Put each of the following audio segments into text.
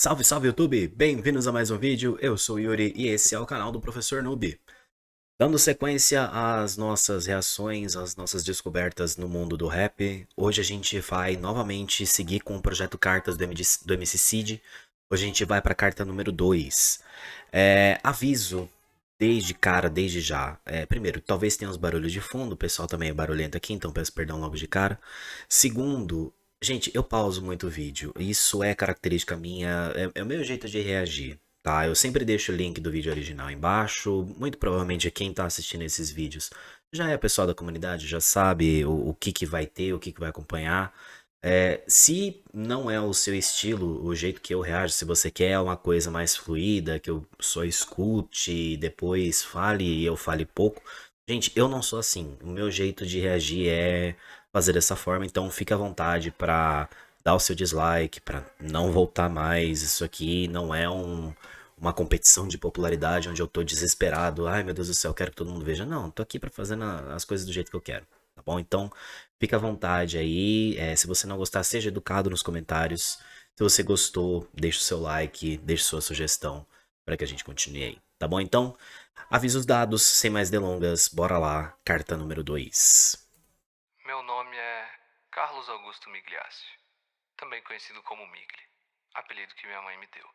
Salve, salve YouTube! Bem-vindos a mais um vídeo, eu sou o Yuri e esse é o canal do Professor Noob. Dando sequência às nossas reações, às nossas descobertas no mundo do rap, hoje a gente vai novamente seguir com o projeto Cartas do MC Cid. Hoje a gente vai para a carta número 2. Aviso, desde cara, desde já. Primeiro, talvez tenha uns barulhos de fundo, o pessoal também é barulhento aqui, então peço perdão logo de cara. Segundo, gente, eu pauso muito o vídeo. Isso é característica minha, é o meu jeito de reagir, tá? Eu sempre deixo o link do vídeo original embaixo. Muito provavelmente quem tá assistindo esses vídeos já é pessoal da comunidade, já sabe o que que vai ter, o que que vai acompanhar. Se não é o seu estilo, o jeito que eu reajo, se você quer uma coisa mais fluida, que eu só escute e depois fale e eu fale pouco, gente, eu não sou assim. O meu jeito de reagir é fazer dessa forma, então fique à vontade pra dar o seu dislike, pra não voltar mais. Isso aqui não é uma competição de popularidade onde eu tô desesperado. Ai meu Deus do céu, quero que todo mundo veja. Não, tô aqui pra fazer as coisas do jeito que eu quero, tá bom? Então fica à vontade aí. Se você não gostar, seja educado nos comentários. Se você gostou, deixe o seu like, deixe sua sugestão para que a gente continue aí, tá bom? Então, avisos dados, sem mais delongas, bora lá, carta número 2. Meu nome é Carlos Augusto Migliassi, também conhecido como Migli, apelido que minha mãe me deu.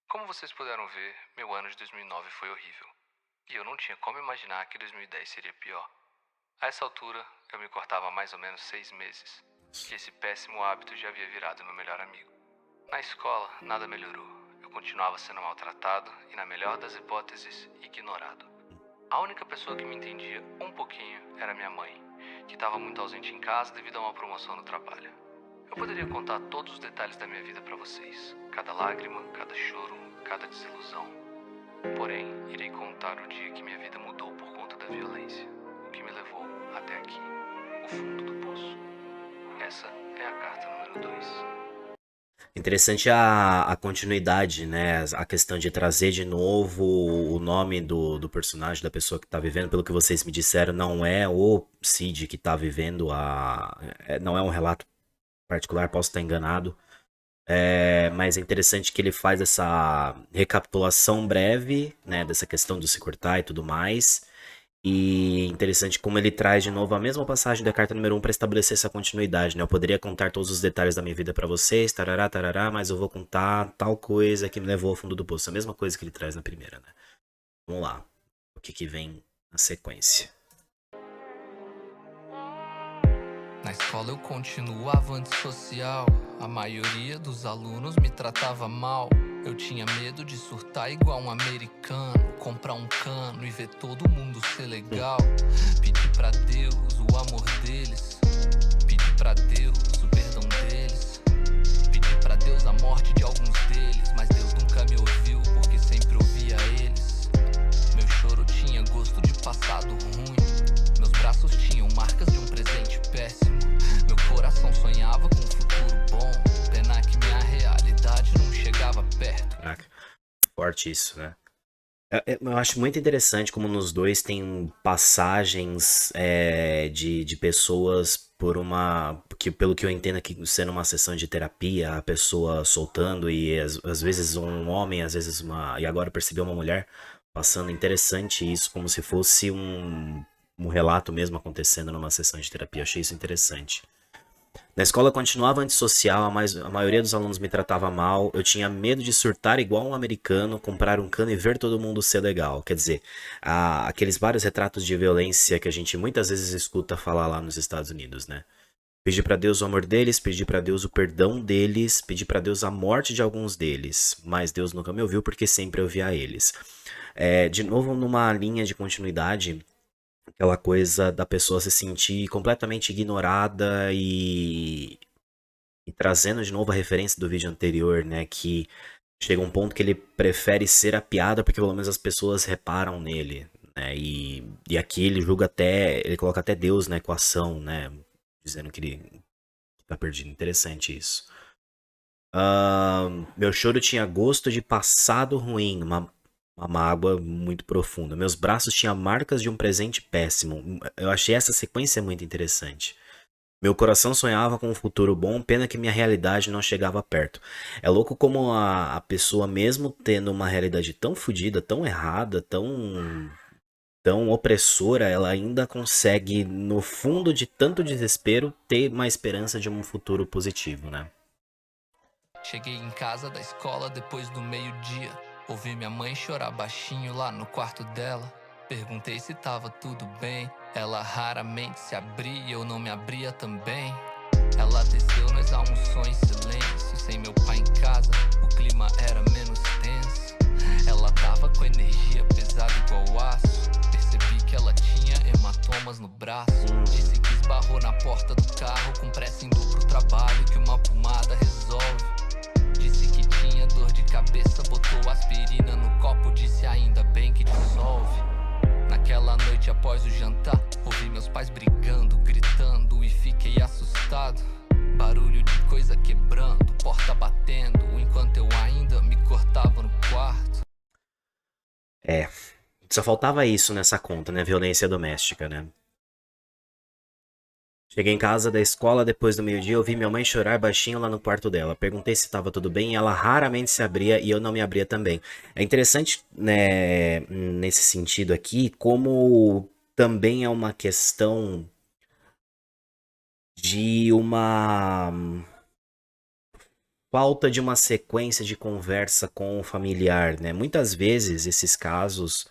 Como vocês puderam ver, meu ano de 2009 foi horrível, e eu não tinha como imaginar que 2010 seria pior. A essa altura, eu me cortava há mais ou menos 6 meses, e esse péssimo hábito já havia virado meu melhor amigo. Na escola, nada melhorou. Eu continuava sendo maltratado e, na melhor das hipóteses, ignorado. A única pessoa que me entendia um pouquinho era minha mãe, que estava muito ausente em casa devido a uma promoção no trabalho. Eu poderia contar todos os detalhes da minha vida para vocês, cada lágrima, cada choro, cada desilusão. Porém, irei contar o dia que minha vida mudou por conta da violência, o que me levou até aqui, o fundo do poço. Essa é a carta número 2. Interessante a continuidade, né? A questão de trazer de novo o nome do personagem, da pessoa que tá vivendo. Pelo que vocês me disseram, não é o Cid que tá vivendo não é um relato particular, posso estar enganado. Mas é interessante que ele faz essa recapitulação breve, né, dessa questão do se cortar e tudo mais. E interessante como ele traz de novo a mesma passagem da carta número 1 para estabelecer essa continuidade, né? Eu poderia contar todos os detalhes da minha vida para vocês, tarará, tarará, mas eu vou contar tal coisa que me levou ao fundo do poço. A mesma coisa que ele traz na primeira, né? Vamos lá. O que que vem na sequência? Na escola eu continuava antissocial. A maioria dos alunos me tratava mal. Eu tinha medo de surtar igual um americano, comprar um cano e ver todo mundo ser legal. Pedi pra Deus o amor deles, pedi pra Deus o perdão deles, pedi pra Deus a morte de alguns deles, mas Deus nunca me ouviu porque sempre ouvia eles. Meu choro tinha gosto de passado ruim, meus braços tinham marcas de um presente péssimo. Meu coração sonhava com um futuro bom, pena que minha realidade não chegava perto. Caraca, forte isso, né? Eu acho muito interessante como nos dois tem passagens de pessoas por uma. Que, pelo que eu entendo aqui, sendo uma sessão de terapia, a pessoa soltando e às vezes um homem, às vezes uma. E agora percebi uma mulher passando. Interessante isso, como se fosse um relato mesmo acontecendo numa sessão de terapia. Achei isso interessante. Na escola eu continuava antissocial, a maioria dos alunos me tratava mal, eu tinha medo de surtar igual um americano, comprar um cano e ver todo mundo ser legal. Quer dizer, aqueles vários retratos de violência que a gente muitas vezes escuta falar lá nos Estados Unidos, né? Pedi pra Deus o amor deles, pedi pra Deus o perdão deles, pedi pra Deus a morte de alguns deles, mas Deus nunca me ouviu porque sempre eu via eles. De novo, numa linha de continuidade, aquela coisa da pessoa se sentir completamente ignorada e trazendo de novo a referência do vídeo anterior, né? Que chega um ponto que ele prefere ser a piada porque pelo menos as pessoas reparam nele, né? E aqui ele julga até, ele coloca até Deus na equação, né? Dizendo que ele tá perdido. Interessante isso. Meu choro tinha gosto de passado ruim, uma mágoa muito profunda. Meus braços tinham marcas de um presente péssimo. Eu achei essa sequência muito interessante. Meu coração sonhava com um futuro bom, pena que minha realidade não chegava perto. É louco como a pessoa, mesmo tendo uma realidade tão fodida, tão errada, tão opressora, ela ainda consegue, no fundo de tanto desespero, ter uma esperança de um futuro positivo, né? Cheguei em casa da escola depois do meio-dia. Ouvi minha mãe chorar baixinho lá no quarto dela. Perguntei se tava tudo bem. Ela raramente se abria e eu não me abria também. Ela desceu, nós almoçou em silêncio. Sem meu pai em casa, o clima era menos tenso. Ela tava com energia pesada igual aço. Percebi que ela tinha hematomas no braço. Disse que esbarrou na porta do carro com pressa indo pro trabalho, que uma pomada resolve. Disse que tinha dor de cabeça, botou aspirina no copo, disse ainda bem que dissolve. Naquela noite após o jantar, ouvi meus pais brigando, gritando e fiquei assustado. Barulho de coisa quebrando, porta batendo, enquanto eu ainda me cortava no quarto. Só faltava isso nessa conta, né? Violência doméstica, né? Cheguei em casa da escola depois do meio-dia, ouvi minha mãe chorar baixinho lá no quarto dela. Perguntei se estava tudo bem e ela raramente se abria e eu não me abria também. É interessante, né, nesse sentido aqui, como também é uma questão de uma falta de uma sequência de conversa com o familiar, né? Muitas vezes esses casos,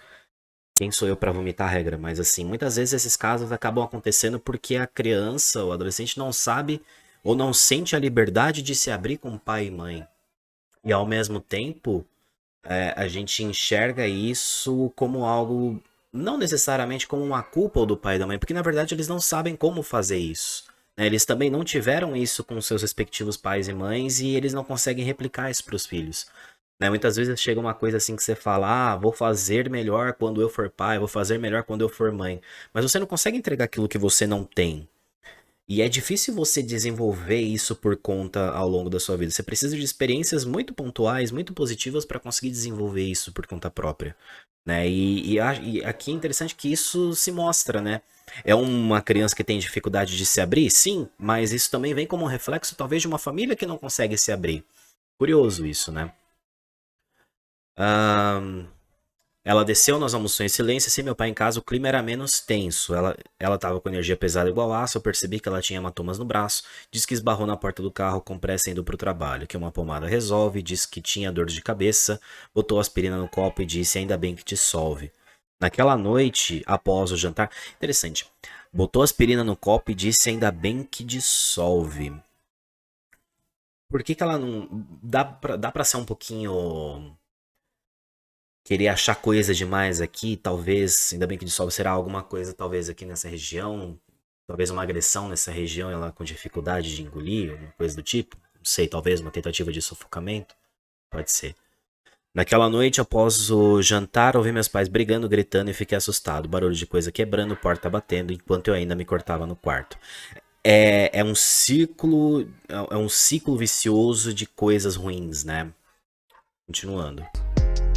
quem sou eu para vomitar a regra, mas assim, muitas vezes esses casos acabam acontecendo porque a criança ou adolescente não sabe ou não sente a liberdade de se abrir com pai e mãe. E ao mesmo tempo, a gente enxerga isso como algo, não necessariamente como uma culpa do pai e da mãe, porque na verdade eles não sabem como fazer isso. Né? Eles também não tiveram isso com seus respectivos pais e mães e eles não conseguem replicar isso para os filhos. Né? Muitas vezes chega uma coisa assim que você fala, vou fazer melhor quando eu for pai, vou fazer melhor quando eu for mãe. Mas você não consegue entregar aquilo que você não tem. E é difícil você desenvolver isso por conta ao longo da sua vida. Você precisa de experiências muito pontuais, muito positivas para conseguir desenvolver isso por conta própria. Né? E aqui é interessante que isso se mostra, né? É uma criança que tem dificuldade de se abrir? Sim, mas isso também vem como um reflexo talvez de uma família que não consegue se abrir. Curioso isso, né? Ahn, Ela desceu, nós almoçamos em silêncio, assim, meu pai em casa, o clima era menos tenso. Ela tava com energia pesada igual aço, eu percebi que ela tinha hematomas no braço, disse que esbarrou na porta do carro com pressa indo pro trabalho, que uma pomada resolve, disse que tinha dor de cabeça, botou aspirina no copo e disse ainda bem que dissolve. Naquela noite, após o jantar, interessante, botou aspirina no copo e disse ainda bem que dissolve. Por que que ela não... dá pra ser um pouquinho querer achar coisa demais aqui, talvez, ainda bem que dissolve, será alguma coisa talvez aqui nessa região, talvez uma agressão nessa região, ela com dificuldade de engolir, alguma coisa do tipo, não sei, talvez uma tentativa de sufocamento, pode ser. Naquela noite, após o jantar, ouvi meus pais brigando, gritando e fiquei assustado, barulho de coisa quebrando, porta batendo, enquanto eu ainda me cortava no quarto. É um ciclo vicioso de coisas ruins, né? Continuando.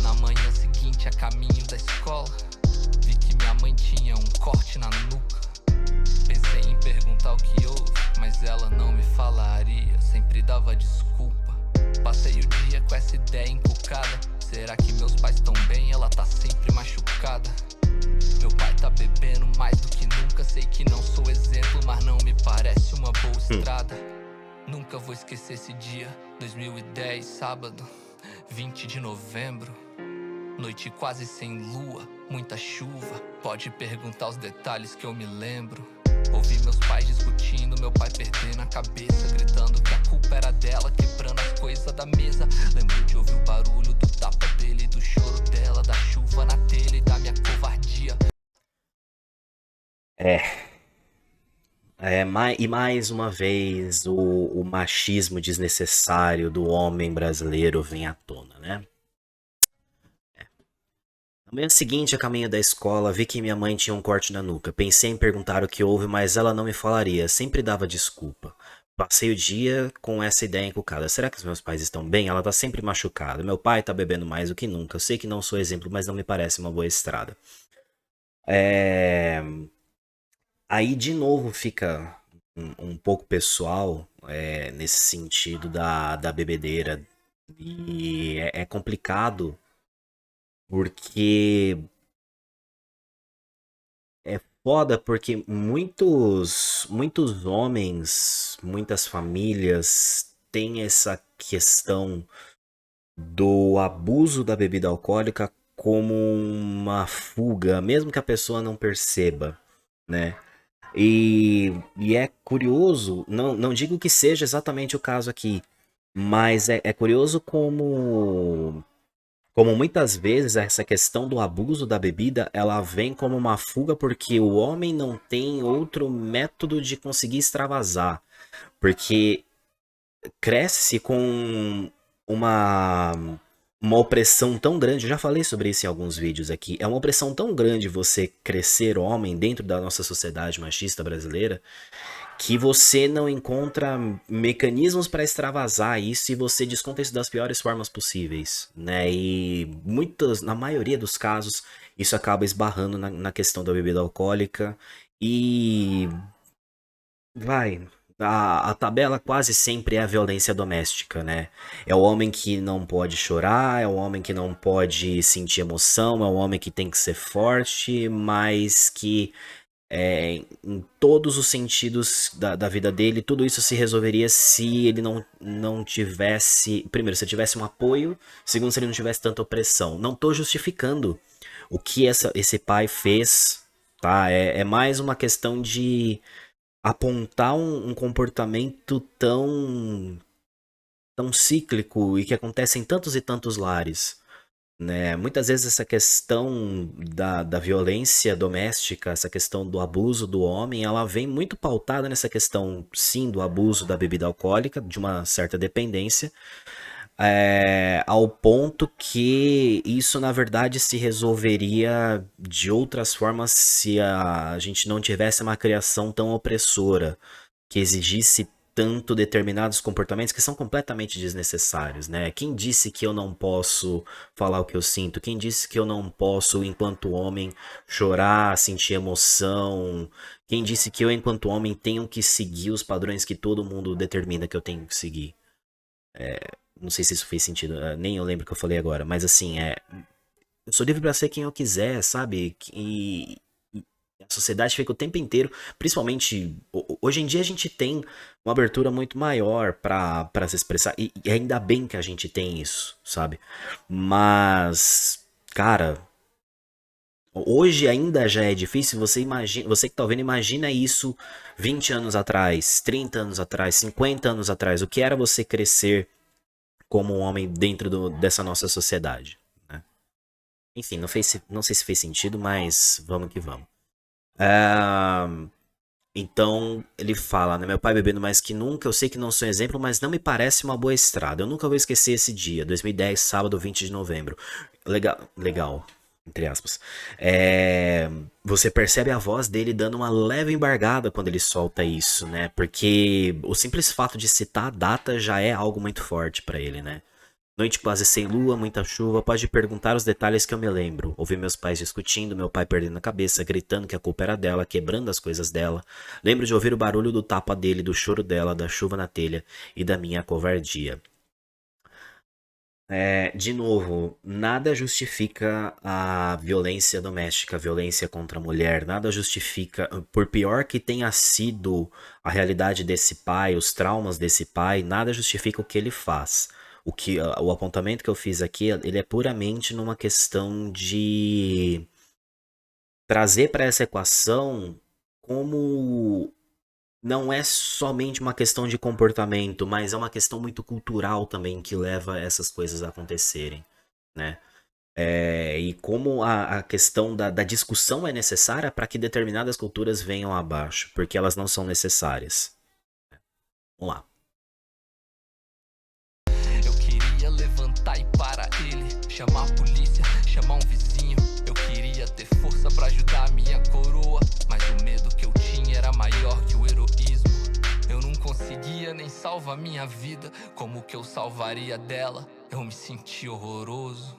Na manhã seguinte, a caminho da escola, vi que minha mãe tinha um corte na nuca. Pensei em perguntar o que houve, mas ela não me falaria, sempre dava desculpa. Passei o dia com essa ideia encucada, será que meus pais estão bem? Ela tá sempre machucada. Meu pai tá bebendo mais do que nunca, sei que não sou exemplo, mas não me parece uma boa estrada. Nunca vou esquecer esse dia, 2010, sábado, 20 de novembro. Noite quase sem lua, muita chuva. Pode perguntar os detalhes que eu me lembro. Ouvi meus pais discutindo, meu pai perdendo a cabeça, gritando que a culpa era dela, quebrando as coisas da mesa. Lembro de ouvir o barulho do tapa dele, do choro dela, da chuva na telha e da minha covardia. E mais uma vez o machismo desnecessário do homem brasileiro vem à tona, né? Na manhã seguinte, a caminho da escola, vi que minha mãe tinha um corte na nuca. Pensei em perguntar o que houve, mas ela não me falaria, sempre dava desculpa. Passei o dia com essa ideia encucada. Será que os meus pais estão bem? Ela tá sempre machucada. Meu pai tá bebendo mais do que nunca. Eu sei que não sou exemplo, mas não me parece uma boa estrada. Aí de novo fica um pouco pessoal nesse sentido da bebedeira. E é complicado porque é foda porque muitos homens, muitas famílias têm essa questão do abuso da bebida alcoólica como uma fuga, mesmo que a pessoa não perceba, né? E é curioso, não digo que seja exatamente o caso aqui, mas é curioso como muitas vezes essa questão do abuso da bebida, ela vem como uma fuga porque o homem não tem outro método de conseguir extravasar. Porque cresce com uma, uma opressão tão grande. Eu já falei sobre isso em alguns vídeos aqui. É uma opressão tão grande você crescer homem dentro da nossa sociedade machista brasileira que você não encontra mecanismos para extravasar isso e você desconta isso das piores formas possíveis, né? E na maioria dos casos, isso acaba esbarrando na questão da bebida alcoólica e vai. A tabela quase sempre é a violência doméstica, né? É o homem que não pode chorar, é o homem que não pode sentir emoção, é o homem que tem que ser forte, mas que em todos os sentidos da vida dele, tudo isso se resolveria se ele não tivesse. Primeiro, se ele tivesse um apoio, segundo, se ele não tivesse tanta opressão. Não tô justificando o que esse pai fez, tá? É mais uma questão de apontar um comportamento tão cíclico e que acontece em tantos e tantos lares, né? Muitas vezes essa questão da violência doméstica, essa questão do abuso do homem, ela vem muito pautada nessa questão, sim, do abuso da bebida alcoólica, de uma certa dependência, ao ponto que isso, na verdade, se resolveria de outras formas se a gente não tivesse uma criação tão opressora, que exigisse tanto determinados comportamentos que são completamente desnecessários, né? Quem disse que eu não posso falar o que eu sinto? Quem disse que eu não posso, enquanto homem, chorar, sentir emoção? Quem disse que eu, enquanto homem, tenho que seguir os padrões que todo mundo determina que eu tenho que seguir? Não sei se isso fez sentido, nem eu lembro o que eu falei agora, mas assim, eu sou livre pra ser quem eu quiser, sabe? E a sociedade fica o tempo inteiro, principalmente hoje em dia a gente tem uma abertura muito maior pra se expressar, e ainda bem que a gente tem isso, sabe? Mas, cara, hoje ainda já é difícil, você imagina, você que tá vendo, imagina isso 20 anos atrás, 30 anos atrás, 50 anos atrás, o que era você crescer como um homem dentro dessa nossa sociedade, né? Enfim, não sei se fez sentido, mas vamos que vamos. Ah, então ele fala, né? Meu pai bebendo mais que nunca, eu sei que não sou um exemplo, mas não me parece uma boa estrada. Eu nunca vou esquecer esse dia, 2010, sábado 20 de novembro. Legal, entre aspas. Você percebe a voz dele dando uma leve embargada quando ele solta isso, né? Porque o simples fato de citar a data já é algo muito forte pra ele, né? Noite quase sem lua, muita chuva, pode perguntar os detalhes que eu me lembro. Ouvi meus pais discutindo, meu pai perdendo a cabeça, gritando que a culpa era dela, quebrando as coisas dela. Lembro de ouvir o barulho do tapa dele, do choro dela, da chuva na telha e da minha covardia. De novo, nada justifica a violência doméstica, a violência contra a mulher, nada justifica, por pior que tenha sido a realidade desse pai, os traumas desse pai, nada justifica o que ele faz. O apontamento que eu fiz aqui, ele é puramente numa questão de trazer para essa equação como não é somente uma questão de comportamento, mas é uma questão muito cultural também que leva essas coisas a acontecerem, né? E como a questão da discussão é necessária para que determinadas culturas venham abaixo, porque elas não são necessárias. Vamos lá. Eu queria levantar e parar ele, chamar a polícia, chamar um vizinho. Eu queria ter força pra ajudar a minha coroa, mas o medo que eu tinha era maior que o heroísmo. Eu não conseguia nem salvar minha vida, como que eu salvaria dela? Eu me senti horroroso.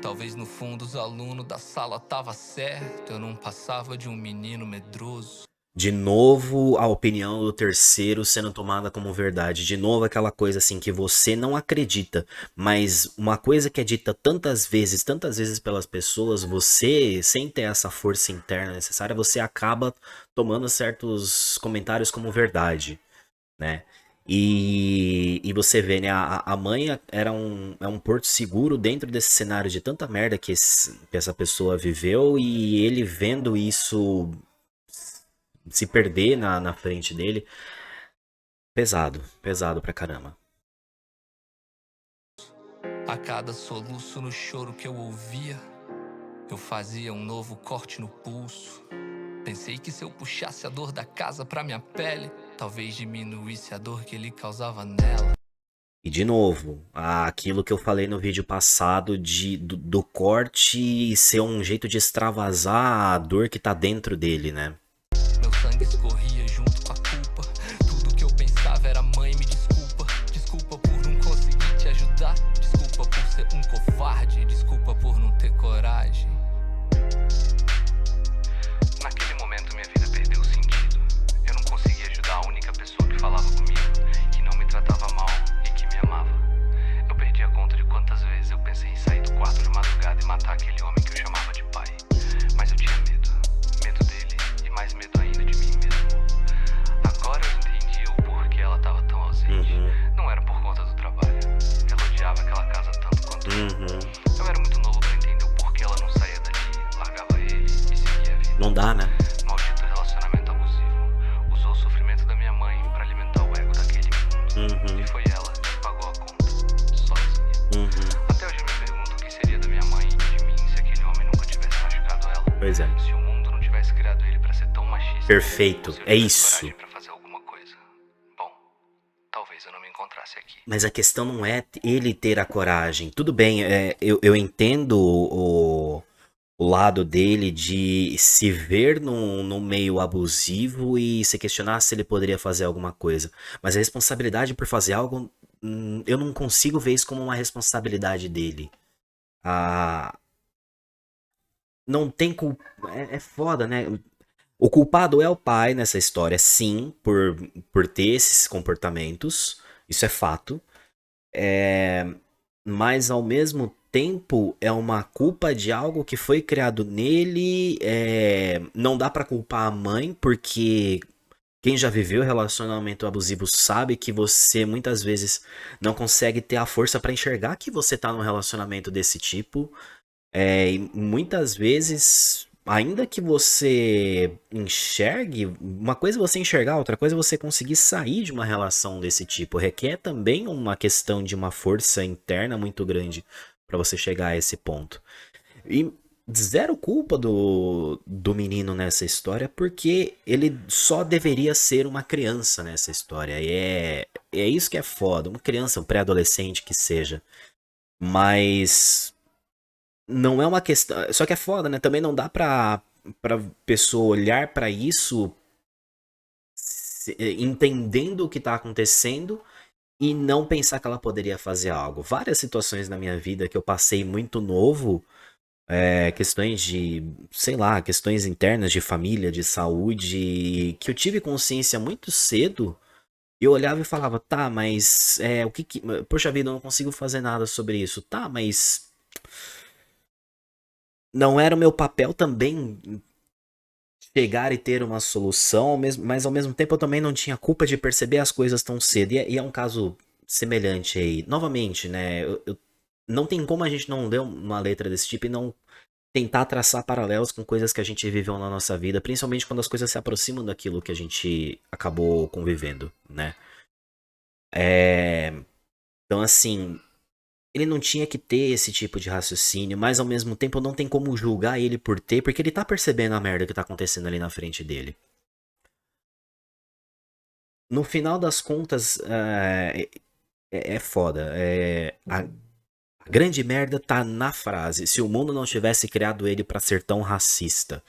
Talvez no fundo os alunos da sala tava certo, eu não passava de um menino medroso. De novo, a opinião do terceiro sendo tomada como verdade. De novo, aquela coisa assim que você não acredita, mas uma coisa que é dita tantas vezes pelas pessoas, você, sem ter essa força interna necessária, você acaba tomando certos comentários como verdade, né? E você vê, né? A mãe é um porto seguro dentro desse cenário de tanta merda que essa pessoa viveu, e ele vendo isso se perder na frente dele. Pesado, pesado pra caramba. A cada soluço no choro que eu ouvia, eu fazia um novo corte no pulso. Pensei que se eu puxasse a dor da casa pra minha pele, talvez diminuísse a dor que ele causava nela. E de novo, aquilo que eu falei no vídeo passado do corte ser um jeito de extravasar a dor que tá dentro dele, né? Meu sangue escorria junto com a culpa. Tudo que eu pensava era: mãe, me desculpa. Desculpa por não conseguir te ajudar. Desculpa por ser um covarde. Desculpa por não ter coragem. Naquele momento minha vida perdeu o sentido. Eu não conseguia ajudar a única pessoa que falava comigo, que não me tratava mal e que me amava. Eu perdi a conta de quantas vezes eu pensei em sair do quarto de madrugada e matar aquele homem que eu chamava de pai. Mas eu tinha medo. Medo dele e mais medo ainda de mim mesmo. Agora eu entendi o porquê ela estava tão ausente. Não era por conta do trabalho. Ela odiava aquela casa tanto quanto eu. Eu era muito novo pra entender o porquê ela não saía dali, largava ele e seguia a vida. Não dá, né? Maldito relacionamento abusivo. Usou o sofrimento da minha mãe pra alimentar o ego daquele mundo. E foi ela que pagou a conta, sozinha. Até hoje eu me pergunto o que seria da minha mãe e de mim se aquele homem nunca tivesse machucado ela. Pois é. Se o mundo não tivesse criado ele pra ser tão machista. Perfeito, se eu é tivesse isso. coragem pra fazer alguma coisa. Bom, talvez eu não me encontrasse aqui. Mas a questão não é ele ter a coragem. Tudo bem, eu entendo o lado dele de se ver num meio abusivo e se questionar se ele poderia fazer alguma coisa. Mas a responsabilidade por fazer algo, eu não consigo ver isso como uma responsabilidade dele. Ah, não tem culpa. É foda, né? O culpado é o pai nessa história, sim, por ter esses comportamentos. Isso é fato. Mas ao mesmo tempo é uma culpa de algo que foi criado nele. Não dá pra culpar a mãe, porque quem já viveu relacionamento abusivo sabe que você muitas vezes não consegue ter a força pra enxergar que você tá num relacionamento desse tipo. E muitas vezes, ainda que você enxergue, uma coisa é você enxergar, outra coisa é você conseguir sair de uma relação desse tipo. Requer também uma questão de uma força interna muito grande para você chegar a esse ponto. E zero culpa do menino nessa história, porque ele só deveria ser uma criança nessa história. É isso que é foda, uma criança, um pré-adolescente que seja. Mas não é uma questão. Só que é foda, né? Também não dá pra pessoa olhar pra isso entendendo o que tá acontecendo e não pensar que ela poderia fazer algo. Várias situações na minha vida que eu passei muito novo, questões de, sei lá, questões internas de família, de saúde, que eu tive consciência muito cedo. E eu olhava e falava, tá, mas o que que. Poxa vida, eu não consigo fazer nada sobre isso. Tá, mas não era o meu papel também chegar e ter uma solução, mas ao mesmo tempo eu também não tinha culpa de perceber as coisas tão cedo. E é um caso semelhante aí. Novamente, né? Não tem como a gente não ler uma letra desse tipo e não tentar traçar paralelos com coisas que a gente viveu na nossa vida, principalmente quando as coisas se aproximam daquilo que a gente acabou convivendo, né? Então, assim, ele não tinha que ter esse tipo de raciocínio, mas ao mesmo tempo não tem como julgar ele por ter, porque ele tá percebendo a merda que tá acontecendo ali na frente dele. No final das contas, é foda. A grande merda tá na frase. Se o mundo não tivesse criado ele pra ser tão racista.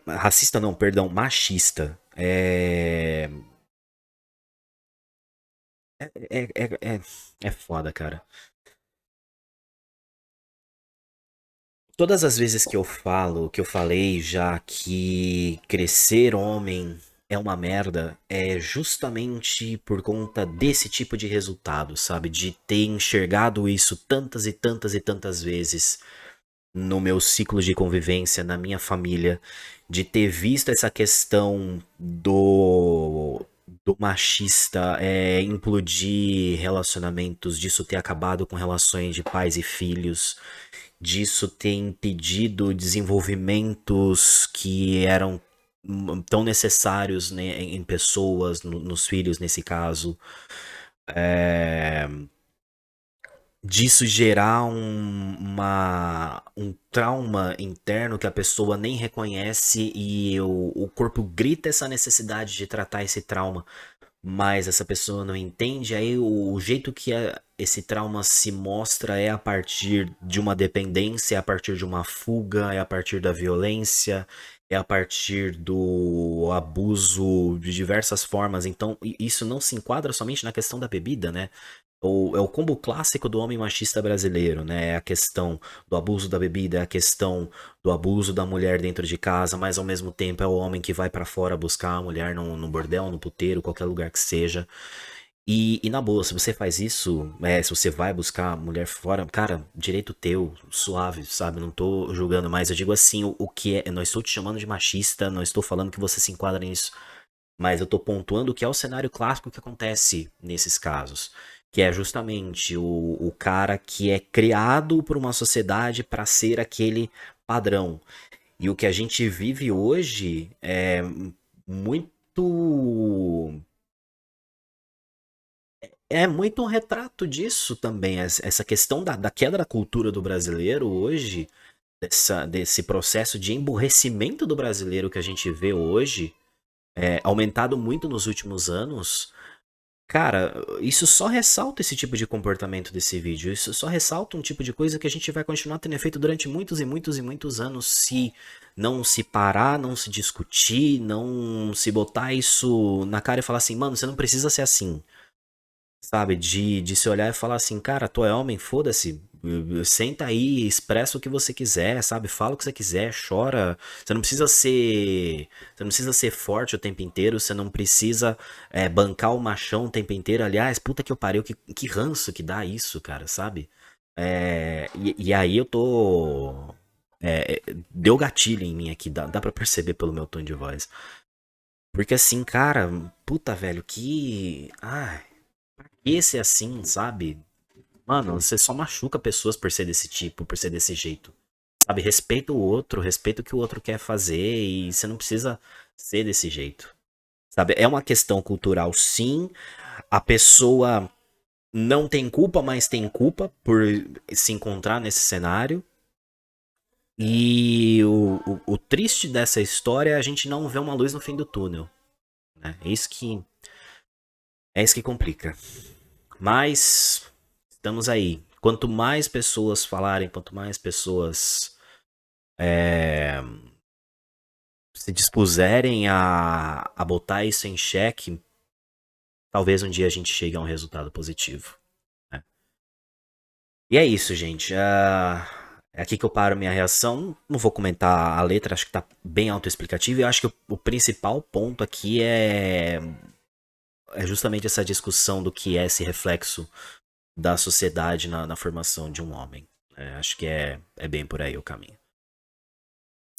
Racista não, perdão, machista. É foda, cara. Todas as vezes que eu falo, que eu falei já que crescer homem é uma merda, é justamente por conta desse tipo de resultado, sabe? De ter enxergado isso tantas e tantas e tantas vezes no meu ciclo de convivência, na minha família, de ter visto essa questão do machista implodir relacionamentos, disso ter acabado com relações de pais e filhos, disso ter impedido desenvolvimentos que eram tão necessários, né, em pessoas, nos filhos nesse caso. É, disso gerar um trauma interno que a pessoa nem reconhece e o corpo grita essa necessidade de tratar esse trauma, mas essa pessoa não entende, aí o jeito que esse trauma se mostra é a partir de uma dependência, é a partir de uma fuga, é a partir da violência, é a partir do abuso de diversas formas. Então, isso não se enquadra somente na questão da bebida, né? É o combo clássico do homem machista brasileiro, né? É a questão do abuso da bebida, é a questão do abuso da mulher dentro de casa, mas ao mesmo tempo é o homem que vai pra fora buscar a mulher no bordel, no puteiro, qualquer lugar que seja. E na boa, se você faz isso, se você vai buscar a mulher fora, cara, direito teu, suave, sabe? Não tô julgando mais. Eu digo assim, o que é. Não estou te chamando de machista, não estou falando que você se enquadra nisso. Mas eu tô pontuando que é o cenário clássico que acontece nesses casos. Que é justamente o cara que é criado por uma sociedade para ser aquele padrão. E o que a gente vive hoje é muito. É muito um retrato disso também. Essa questão da queda da cultura do brasileiro hoje, desse processo de emburrecimento do brasileiro que a gente vê hoje, aumentado muito nos últimos anos. Cara, isso só ressalta esse tipo de comportamento desse vídeo. Isso só ressalta um tipo de coisa que a gente vai continuar tendo efeito durante muitos e muitos e muitos anos se não se parar, não se discutir, não se botar isso na cara e falar assim, mano, você não precisa ser assim. Sabe? De se olhar e falar assim, cara, tu é homem, foda-se. Senta aí, expressa o que você quiser, sabe? Fala o que você quiser, chora. Você não precisa ser. Você não precisa ser forte o tempo inteiro, você não precisa bancar o machão o tempo inteiro. Aliás, puta que eu pariu, que ranço que dá isso, cara, sabe? E aí eu tô. Deu gatilho em mim aqui, dá pra perceber pelo meu tom de voz. Porque assim, cara, puta velho, que. Ai. Esse é assim, sabe? Mano, você só machuca pessoas por ser desse tipo, por ser desse jeito. Sabe? Respeita o outro, respeita o que o outro quer fazer e você não precisa ser desse jeito. Sabe? É uma questão cultural, sim. A pessoa não tem culpa, mas tem culpa por se encontrar nesse cenário. E o triste dessa história é a gente não ver uma luz no fim do túnel. Né? É isso que complica. Mas estamos aí. Quanto mais pessoas falarem, quanto mais pessoas se dispuserem a botar isso em xeque, talvez um dia a gente chegue a um resultado positivo. Né? E é isso, gente. É aqui que eu paro minha reação. Não vou comentar a letra, acho que tá bem autoexplicativo. E eu acho que o principal ponto aqui é justamente essa discussão do que é esse reflexo da sociedade na formação de um homem. Acho que é bem por aí o caminho.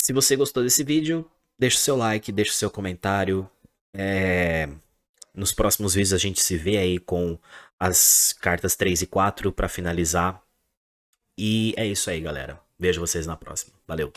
Se você gostou desse vídeo, deixa o seu like, deixa o seu comentário. Nos próximos vídeos a gente se vê aí com as cartas 3 e 4 para finalizar. E é isso aí, galera. Vejo vocês na próxima. Valeu!